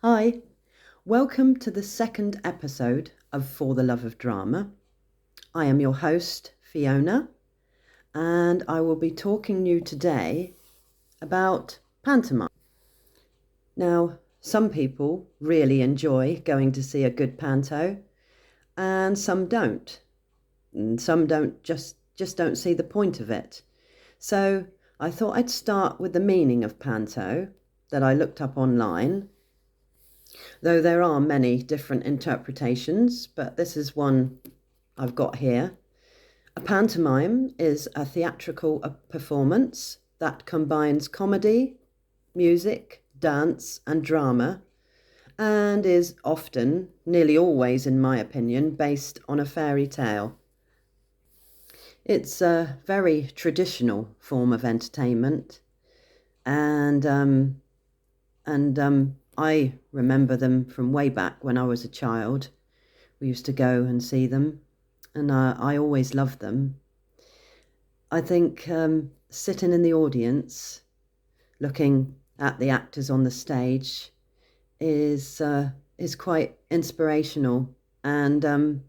Hi, welcome to the second episode of For the Love of Drama. I am your host, Fiona, and I will be talking to you today about pantomime. Now, some people really enjoy going to see a good panto, and some don't. And some don't just don't see the point of it. So I thought I'd start with the meaning of panto that I looked up online, though there are many different interpretations, but this is one I've got here. A pantomime is a theatrical performance that combines comedy, music, dance, and drama, and is often, nearly always in my opinion, based on a fairy tale. It's a very traditional form of entertainment, and I remember them from way back when I was a child. We used to go and see them, and I always loved them. I think sitting in the audience, looking at the actors on the stage, is quite inspirational and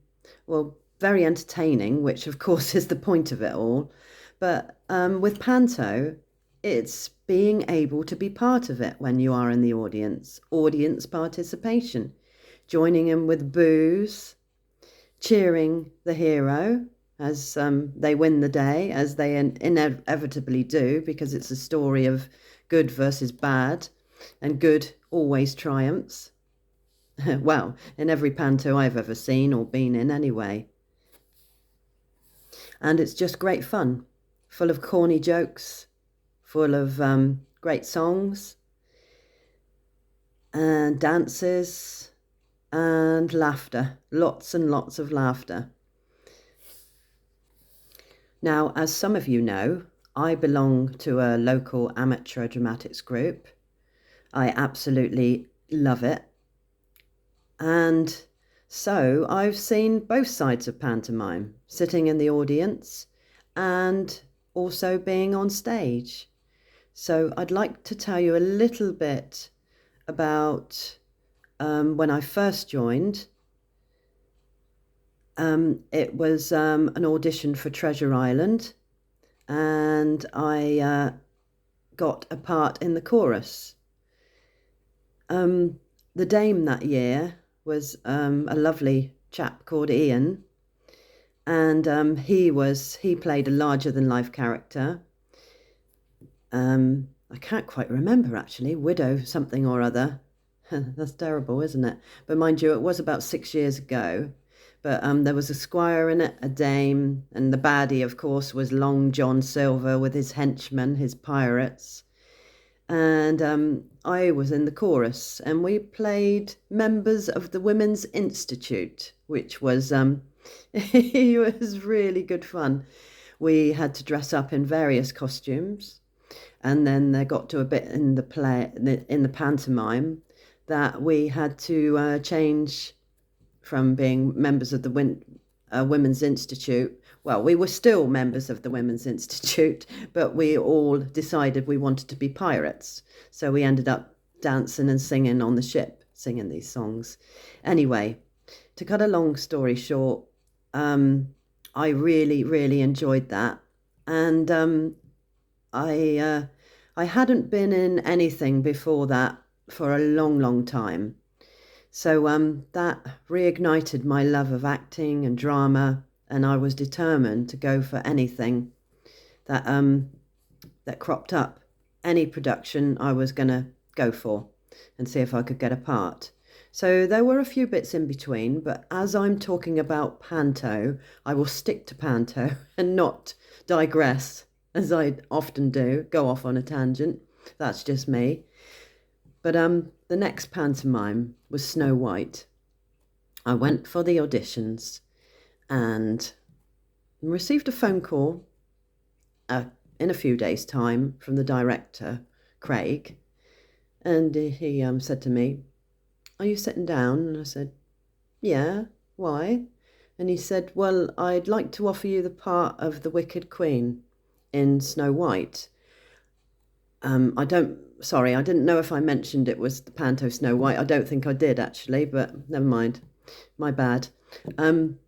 very entertaining, which of course is the point of it all. But with panto, it's being able to be part of it when you are in the audience participation, joining in with boos, cheering the hero as they win the day, as they inevitably do, because it's a story of good versus bad, and good always triumphs. Well, in every panto I've ever seen or been in anyway. And it's just great fun, full of corny jokes, full of great songs and dances and laughter, lots and lots of laughter. Now, as some of you know, I belong to a local amateur dramatics group. I absolutely love it. And so I've seen both sides of pantomime, sitting in the audience and also being on stage. So I'd like to tell you a little bit about when I first joined. It was an audition for Treasure Island, and I got a part in the chorus. The dame that year was a lovely chap called Ian, and he played a larger-than-life character. I can't quite remember, actually, widow something or other. That's terrible, isn't it? But mind you, it was about 6 years ago. But there was a squire in it, a dame, and the baddie, of course, was Long John Silver with his henchmen, his pirates. And I was in the chorus, and we played members of the Women's Institute, which was it was really good fun. We had to dress up in various costumes, and then there got to a bit in the pantomime that we had to change from being members of the Women's Institute. Well, we were still members of the Women's Institute, but we all decided we wanted to be pirates. So we ended up dancing and singing on the ship, singing these songs. Anyway, to cut a long story short, I really, really enjoyed that. And I hadn't been in anything before that for a long, long time. So that reignited my love of acting and drama, and I was determined to go for anything that cropped up. Any production I was going to go for and see if I could get a part. So there were a few bits in between, but as I'm talking about panto, I will stick to panto and not digress, as I often do, go off on a tangent. That's just me. But the next pantomime was Snow White. I went for the auditions and received a phone call in a few days' time from the director, Craig. And he said to me, "Are you sitting down?" And I said, "Yeah, why?" And he said, "Well, I'd like to offer you the part of the Wicked Queen in Snow White. I don't Sorry, I didn't know if I mentioned it was the Panto Snow White. I don't think I did actually, but never mind. My bad. Um,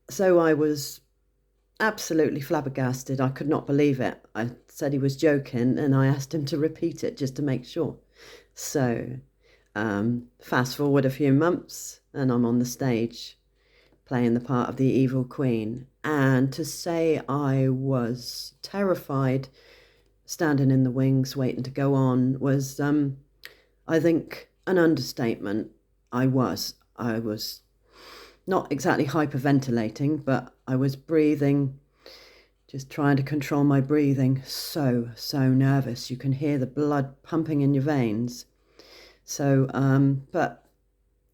so I was absolutely flabbergasted. I could not believe it. I said he was joking and I asked him to repeat it just to make sure. So, fast forward a few months and I'm on the stage playing the part of the evil queen. And to say I was terrified standing in the wings waiting to go on was, I think, an understatement. I was not exactly hyperventilating, but I was breathing, just trying to control my breathing. So nervous. You can hear the blood pumping in your veins. So, but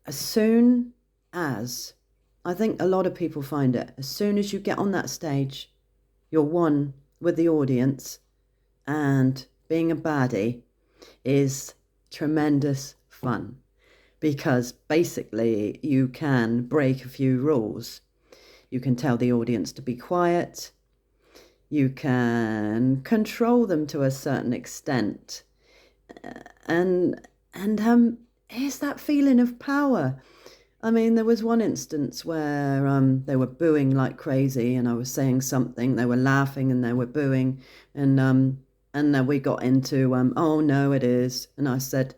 as soon as, I think a lot of people find it, as soon as you get on that stage, you're one with the audience, and being a baddie is tremendous fun because basically you can break a few rules. You can tell the audience to be quiet. You can control them to a certain extent. And here's that feeling of power. I mean, there was one instance where they were booing like crazy, and I was saying something. They were laughing and they were booing, and then we got into oh no, it is, and I said,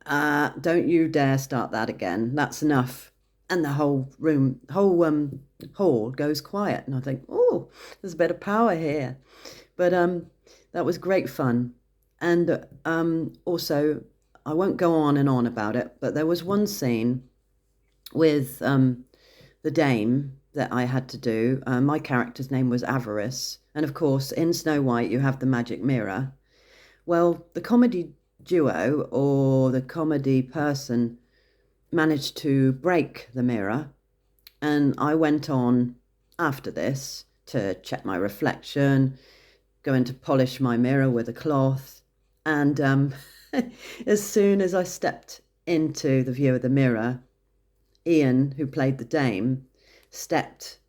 don't you dare start that again. That's enough. And the whole hall goes quiet, and I think, oh, there's a bit of power here. But that was great fun, and also I won't go on and on about it, but there was one scene with the dame that I had to do. My character's name was Avarice. And of course, in Snow White, you have the magic mirror. Well, the comedy duo or the comedy person managed to break the mirror. And I went on after this to check my reflection, going to polish my mirror with a cloth. And as soon as I stepped into the view of the mirror, Ian, who played the dame, stepped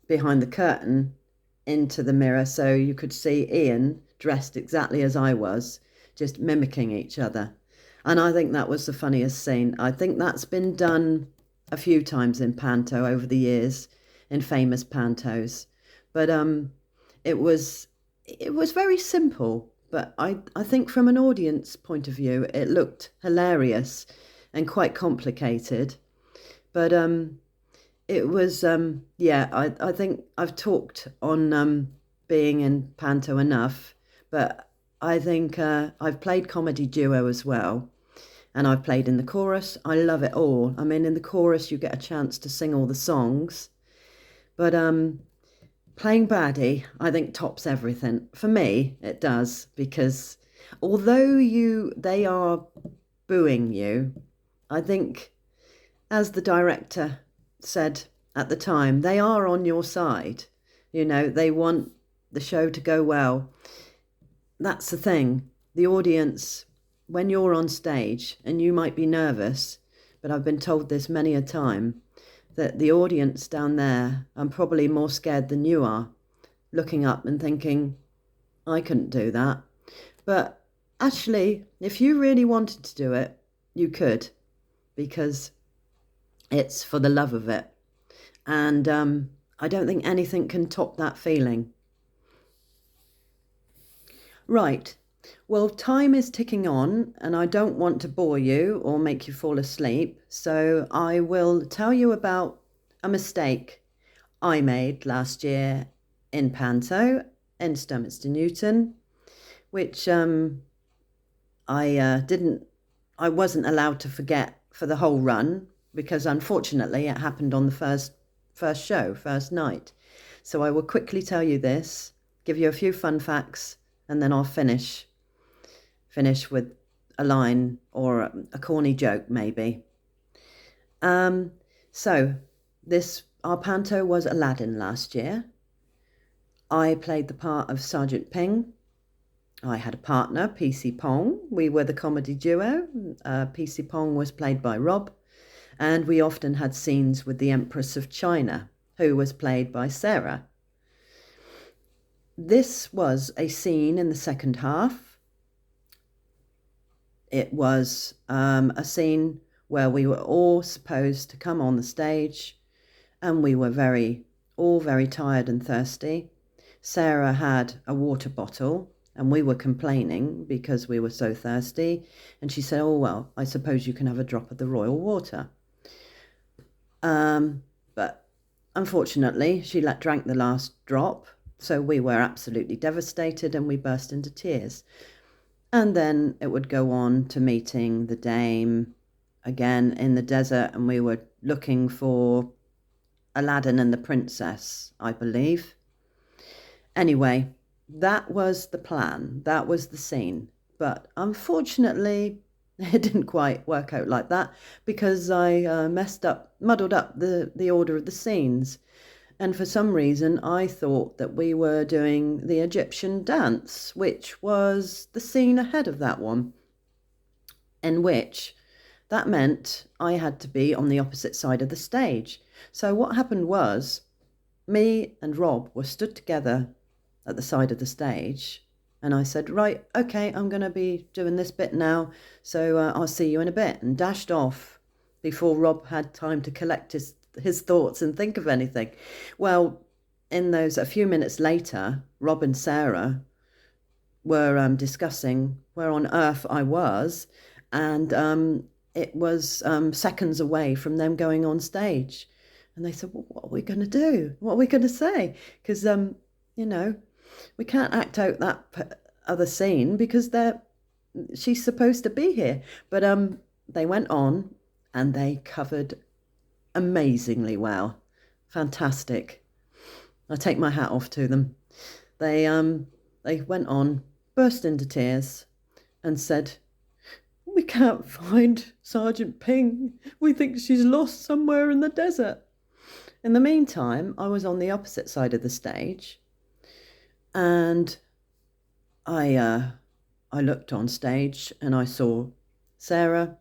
behind the curtain into the mirror so you could see Ian dressed exactly as I was, just mimicking each other. And I think that was the funniest scene. I think that's been done a few times in Panto over the years, in famous Pantos. But it was very simple. But I think from an audience point of view, it looked hilarious and quite complicated. But it was, yeah, I think I've talked on being in Panto enough, but I think I've played comedy duo as well, and I've played in the chorus. I love it all. I mean, in the chorus, you get a chance to sing all the songs, but playing baddie, I think, tops everything. For me, it does, because although they are booing you, I think, as the director said at the time, they are on your side. You know, they want the show to go well. That's the thing. The audience, when you're on stage, and you might be nervous, but I've been told this many a time, that the audience down there are probably more scared than you are, looking up and thinking, I couldn't do that. But actually, if you really wanted to do it, you could, because it's for the love of it. And I don't think anything can top that feeling. Right. Well, time is ticking on, and I don't want to bore you or make you fall asleep. So I will tell you about a mistake I made last year in Panto in Sturminster Newton, which I wasn't allowed to forget for the whole run, because unfortunately it happened on the first night. So I will quickly tell you this, give you a few fun facts, and then I'll finish with a line or a corny joke maybe. So our Panto was Aladdin last year. I played the part of Sergeant Ping. I had a partner, PC Pong. We were the comedy duo. PC Pong was played by Rob. And we often had scenes with the Empress of China, who was played by Sarah. This was a scene in the second half. It was a scene where we were all supposed to come on the stage, and we were all very tired and thirsty. Sarah had a water bottle, and we were complaining because we were so thirsty. And she said, "Oh, well, I suppose you can have a drop of the royal water." But unfortunately, she drank the last drop. So we were absolutely devastated and we burst into tears. And then it would go on to meeting the dame again in the desert, and we were looking for Aladdin and the princess, I believe. Anyway, that was the plan. That was the scene. But unfortunately, it didn't quite work out like that because I muddled up the order of the scenes. And for some reason, I thought that we were doing the Egyptian dance, which was the scene ahead of that one, in which that meant I had to be on the opposite side of the stage. So what happened was, me and Rob were stood together at the side of the stage, and I said, "Right, okay, I'm going to be doing this bit now, so I'll see you in a bit," and dashed off before Rob had time to collect his thoughts and think of anything. Well, in those a few minutes later, Rob and Sarah were discussing where on earth I was, and it was seconds away from them going on stage. And they said, "Well, what are we going to do? What are we going to say?" Because, we can't act out that other scene because she's supposed to be here. But they went on and they covered amazingly well. Fantastic. I take my hat off to them. They went on, burst into tears, and said, "We can't find Sergeant Ping. We think she's lost somewhere in the desert." In the meantime, I was on the opposite side of the stage, and I looked on stage and I saw Sarah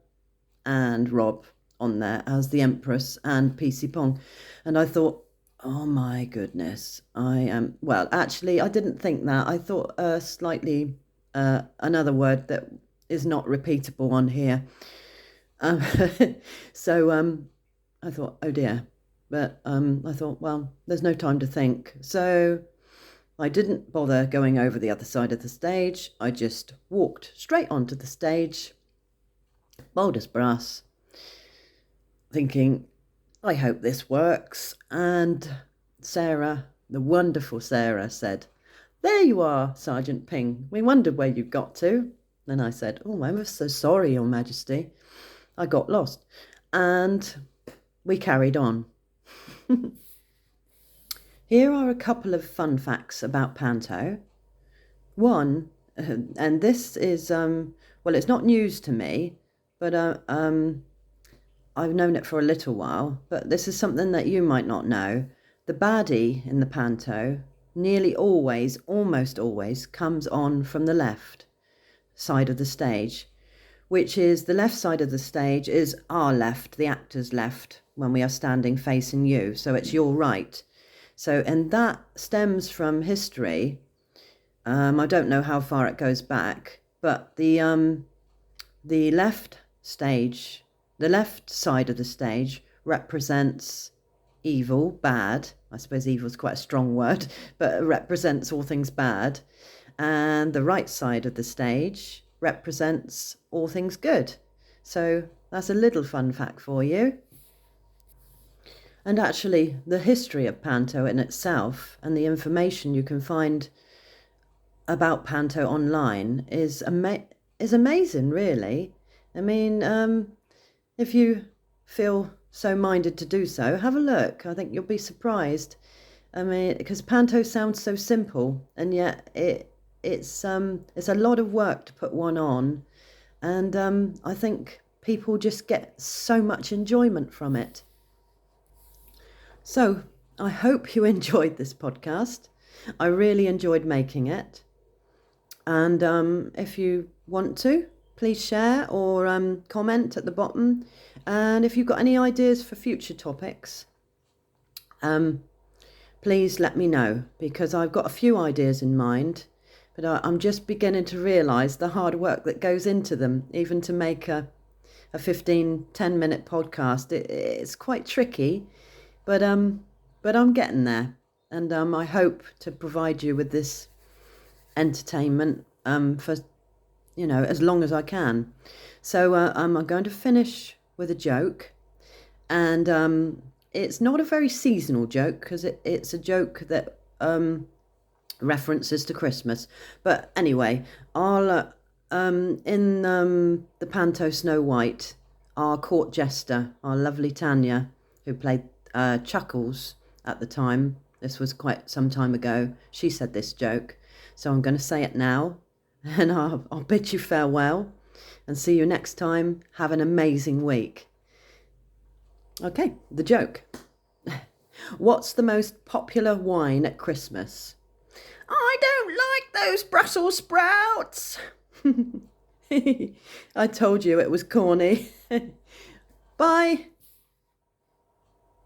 and Rob on there as the Empress and PC Pong, and I thought, "Oh my goodness, I am..." Well, actually, I didn't think that. I thought slightly another word that is not repeatable on here. Um, so I thought, "Oh dear." But I thought, well, there's no time to think. So I didn't bother going over the other side of the stage. I just walked straight onto the stage, bold as brass, thinking, "I hope this works." And Sarah, the wonderful Sarah, said, "There you are, Sergeant Ping. We wondered where you got to." And I said, "Oh, I'm so sorry, Your Majesty. I got lost." And we carried on. Here are a couple of fun facts about Panto. One, and this is, well, it's not news to me, but I've known it for a little while, but this is something that you might not know. The baddie in the Panto nearly always, almost always, comes on from the left side of the stage, which is the left side of the stage is our left, the actor's left, when we are standing facing you. So it's your right. So, and that stems from history. I don't know how far it goes back, but the left stage, the left side of the stage represents evil, bad. I suppose evil is quite a strong word, but it represents all things bad. And the right side of the stage represents all things good. So that's a little fun fact for you. And actually, the history of Panto in itself and the information you can find about Panto online is amazing, really. I mean, if you feel so minded to do so, have a look. I think you'll be surprised. I mean, because Panto sounds so simple, and yet it's a lot of work to put one on, and I think people just get so much enjoyment from it. So I hope you enjoyed this podcast. I really enjoyed making it. And if you want to, please share or comment at the bottom. And if you've got any ideas for future topics, please let me know, because I've got a few ideas in mind, But I'm just beginning to realise the hard work that goes into them, even to make a 10-minute podcast. It's quite tricky, but I'm getting there, and I hope to provide you with this entertainment for as long as I can. So I'm going to finish with a joke, and it's not a very seasonal joke because it's a joke that references to Christmas. But anyway, I'll in the Panto Snow White, our court jester, our lovely Tanya, who played Chuckles at the time. This was quite some time ago. She said this joke, so I'm going to say it now, and I'll bid you farewell, and see you next time. Have an amazing week. Okay, the joke. What's the most popular wine at Christmas? I don't like those Brussels sprouts. I told you it was corny. Bye.